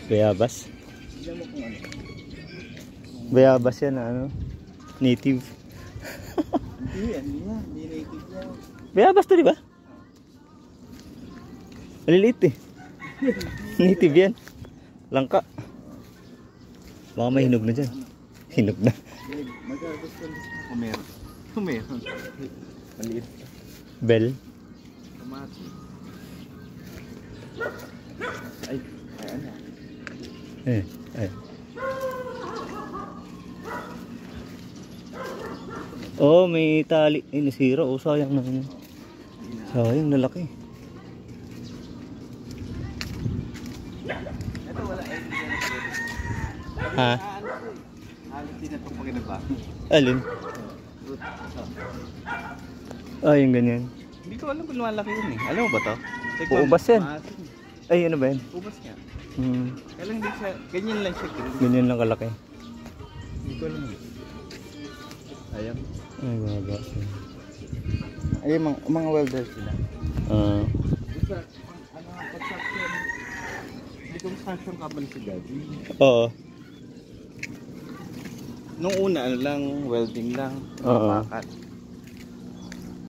Bayabas. Tignan mo kung ano. Bayabas yan na ano? Native. Hindi yan. Hindi native yan. Bayabas to, di ba? Maliliit eh. Native yan. Langka. Baka may hinog na dyan. Hinog na. Magagos ko kung meron. Kung meron. Maliit. Bell. Tomate. Ay, ano? Ay. Oh, may tali. Ay, nasira. Oh, sayang na. Sayang, lalaki. Ito wala. Ha? Halos din na itong paginaba. Alin? Ah, yung ganyan. Hindi ko alam kung lumalaki yun eh. Alam mo ba to? Uubas yan. Ay, ano ba yan? Ubas nga. Kaya lang din siya, ganyan lang siya. Ganyan lang kalaki. Hindi ko alam. Ayan. Ay, baba. Ay, mga welder sila. Isa, construction. Hindi construction company si Daddy. Oo. Nung una, ano lang, welding lang. Oo. Pakat.